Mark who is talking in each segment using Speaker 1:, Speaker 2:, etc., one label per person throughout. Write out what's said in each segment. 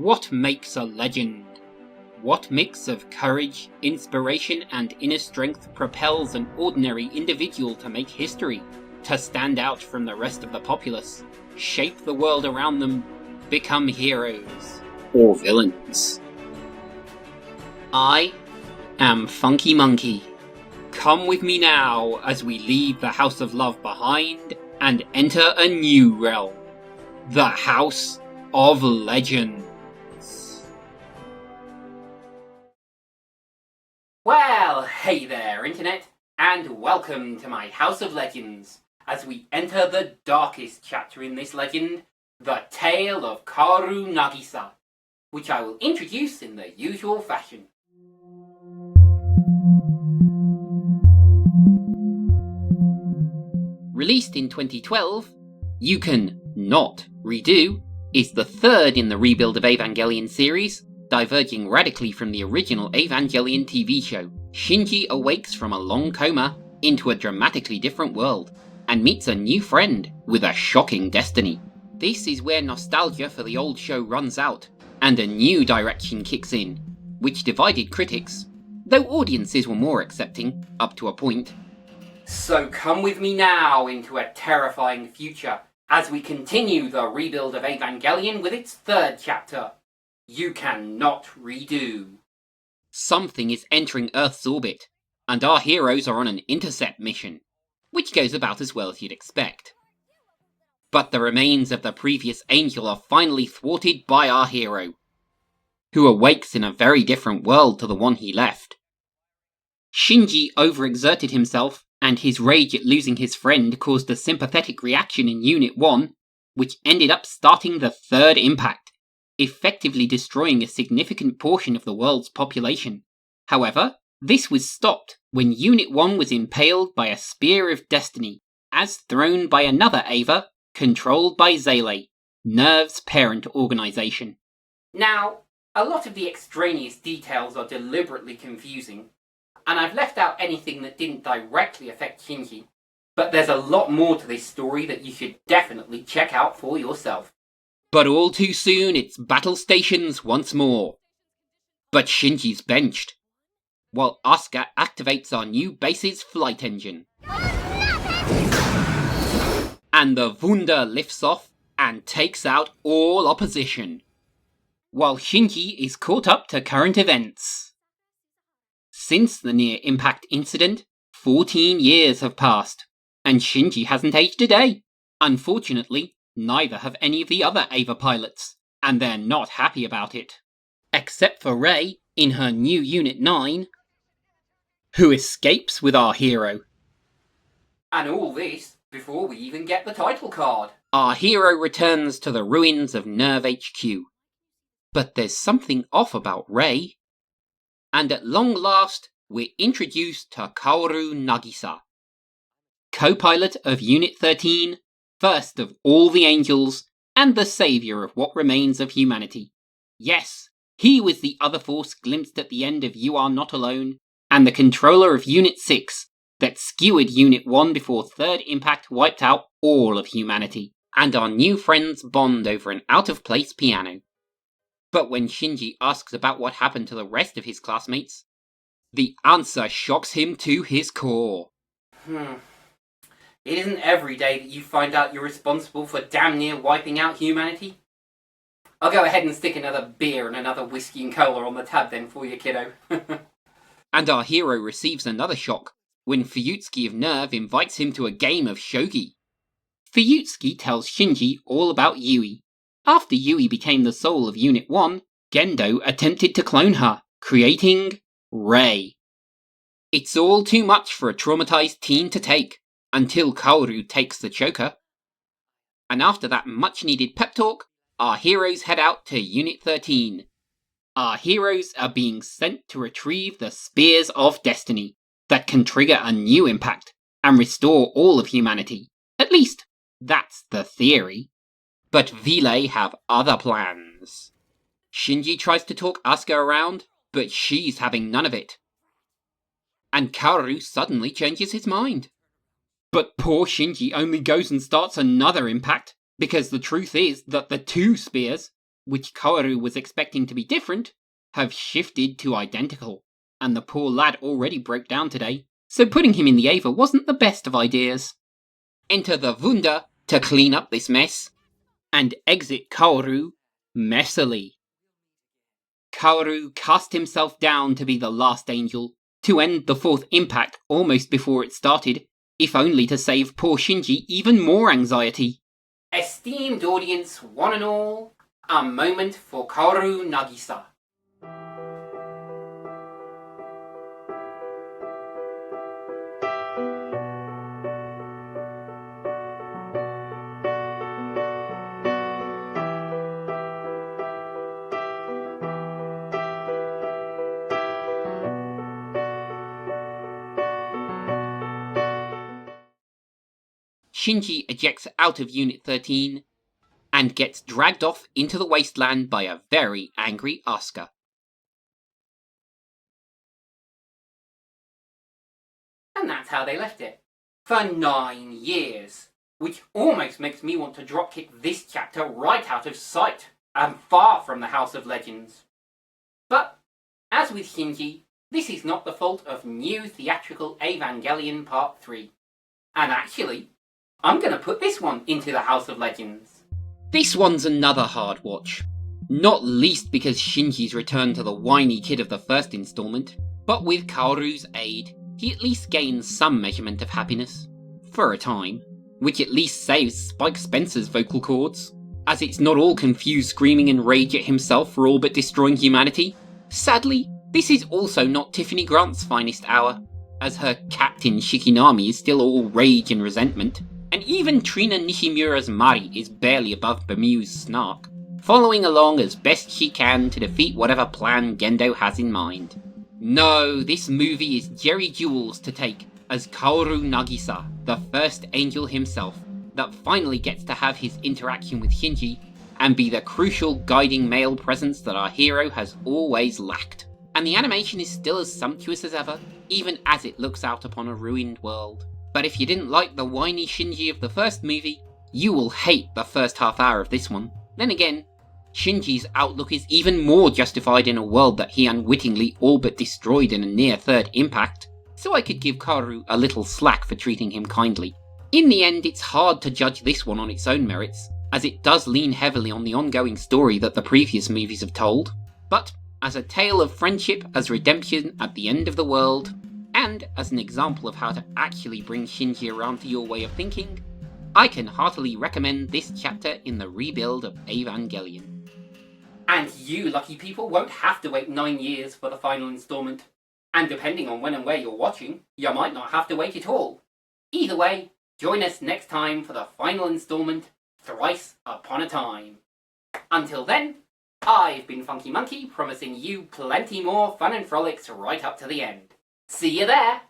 Speaker 1: What makes a legend? What mix of courage, inspiration, and inner strength propels an ordinary individual to make history, to stand out from the rest of the populace, shape the world around them, become heroes or villains? I am Funky Monkey. Come with me now as we leave the House of Love behind and enter a new realm, the House of Legends. Well, hey there, Internet, and welcome to my House of Legends, as we enter the darkest chapter in this legend, the tale of Kaoru Nagisa, which I will introduce in the usual fashion. Released in 2012, You Can Not Redo is the third in the Rebuild of Evangelion series, diverging radically from the original Evangelion TV show. Shinji awakes from a long coma into a dramatically different world, and meets a new friend with a shocking destiny. This is where nostalgia for the old show runs out, and a new direction kicks in, which divided critics, though audiences were more accepting, up to a point. So come with me now into a terrifying future, as we continue the Rebuild of Evangelion with its third chapter, You Cannot Redo. Something is entering Earth's orbit, and our heroes are on an intercept mission, which goes about as well as you'd expect. But the remains of the previous angel are finally thwarted by our hero, who awakes in a very different world to the one he left. Shinji overexerted himself, and his rage at losing his friend caused a sympathetic reaction in Unit 1, which ended up starting the third impact, effectively destroying a significant portion of the world's population. However, this was stopped when Unit 1 was impaled by a Spear of Destiny, as thrown by another Eva, controlled by Zele, Nerve's parent organisation. Now, a lot of the extraneous details are deliberately confusing, and I've left out anything that didn't directly affect Shinji, but there's a lot more to this story that you should definitely check out for yourself. But all too soon it's battle stations once more. But Shinji's benched, while Asuka activates our new base's flight engine. And the Wunder lifts off and takes out all opposition, while Shinji is caught up to current events. Since the near-impact incident, 14 years have passed, and Shinji hasn't aged a day. Unfortunately, neither have any of the other Eva pilots, and they're not happy about it. Except for Rei, in her new Unit 9, who escapes with our hero. And all this before we even get the title card. Our hero returns to the ruins of Nerve HQ. But there's something off about Rei. And at long last, we're introduced to Kaoru Nagisa, co-pilot of Unit 13, first of all the angels, and the saviour of what remains of humanity. Yes, he was the other force glimpsed at the end of You Are Not Alone, and the controller of Unit 6 that skewered Unit 1 before third impact wiped out all of humanity, and our new friends bond over an out-of-place piano. But when Shinji asks about what happened to the rest of his classmates, the answer shocks him to his core. It isn't every day that you find out you're responsible for damn near wiping out humanity. I'll go ahead and stick another beer and another whiskey and cola on the tab then for you, kiddo. And our hero receives another shock when Fuyutsuki of Nerve invites him to a game of shogi. Fuyutsuki tells Shinji all about Yui. After Yui became the soul of Unit 1, Gendo attempted to clone her, creating Rei. It's all too much for a traumatized teen to take, until Kaoru takes the choker. And after that much-needed pep talk, our heroes head out to Unit 13. Our heroes are being sent to retrieve the Spears of Destiny that can trigger a new impact and restore all of humanity. At least, that's the theory. But Vile have other plans. Shinji tries to talk Asuka around, but she's having none of it. And Kaoru suddenly changes his mind. But poor Shinji only goes and starts another impact, because the truth is that the two spears, which Kaoru was expecting to be different, have shifted to identical, and the poor lad already broke down today, so putting him in the Ava wasn't the best of ideas. Enter the Wunder to clean up this mess, and exit Kaoru messily. Kaoru cast himself down to be the last angel, to end the fourth impact almost before it started, if only to save poor Shinji even more anxiety. Esteemed audience, one and all, a moment for Kaoru Nagisa. Shinji ejects out of Unit 13 and gets dragged off into the wasteland by a very angry Asuka. And that's how they left it. For 9 years. Which almost makes me want to dropkick this chapter right out of sight and far from the House of Legends. But, as with Shinji, this is not the fault of new theatrical Evangelion Part 3. And actually, I'm gonna put this one into the House of Legends. This one's another hard watch. Not least because Shinji's return to the whiny kid of the first installment, but with Kaoru's aid, he at least gains some measurement of happiness. For a time. Which at least saves Spike Spencer's vocal cords, as it's not all confused screaming and rage at himself for all but destroying humanity. Sadly, this is also not Tiffany Grant's finest hour, as her Captain Shikinami is still all rage and resentment. And even Trina Nishimura's Mari is barely above Bemu's snark, following along as best she can to defeat whatever plan Gendo has in mind. No, this movie is Jerry Jewels to take as Kaoru Nagisa, the first angel himself, that finally gets to have his interaction with Shinji and be the crucial guiding male presence that our hero has always lacked. And the animation is still as sumptuous as ever, even as it looks out upon a ruined world. But if you didn't like the whiny Shinji of the first movie, you will hate the first half hour of this one. Then again, Shinji's outlook is even more justified in a world that he unwittingly all but destroyed in a near third impact, so I could give Kaoru a little slack for treating him kindly. In the end, it's hard to judge this one on its own merits, as it does lean heavily on the ongoing story that the previous movies have told, but as a tale of friendship as redemption at the end of the world, and as an example of how to actually bring Shinji around to your way of thinking, I can heartily recommend this chapter in the rebuild of Evangelion. And you lucky people won't have to wait 9 years for the final installment. And depending on when and where you're watching, you might not have to wait at all. Either way, join us next time for the final installment, Thrice Upon a Time. Until then, I've been Funky Monkey, promising you plenty more fun and frolics right up to the end. See you there!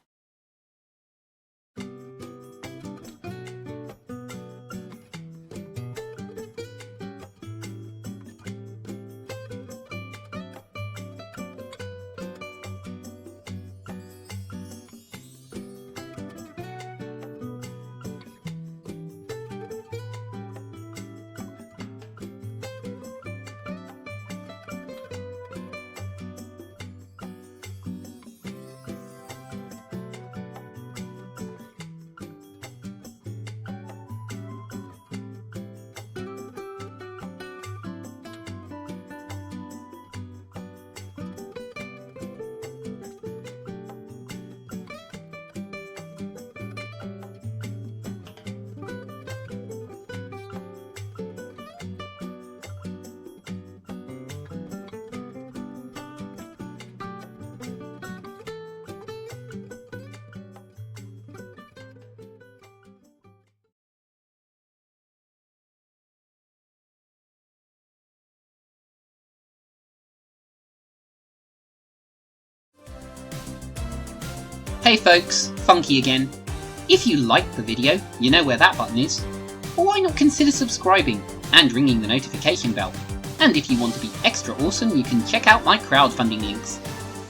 Speaker 1: Hey folks, Funky again. If you liked the video, you know where that button is. Or why not consider subscribing and ringing the notification bell? And if you want to be extra awesome, you can check out my crowdfunding links.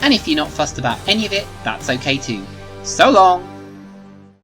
Speaker 1: And if you're not fussed about any of it, that's okay too. So long!